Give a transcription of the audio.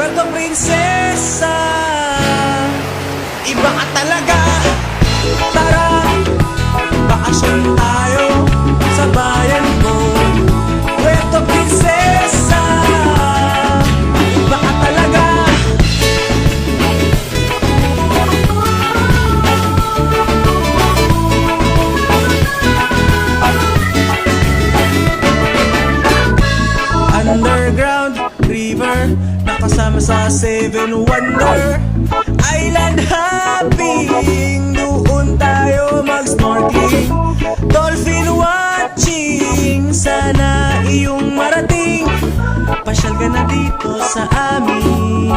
Puerto Princesa, iba ka talaga. Tara, bakasyon tayo sa bayan ko. Puerto Princesa, iba ka talaga. Underground river, nakasama sa Seven Wonder Island hopping. Doon tayo mag-snorkeling, dolphin watching. Sana iyong marating, pasyal ka na dito sa amin.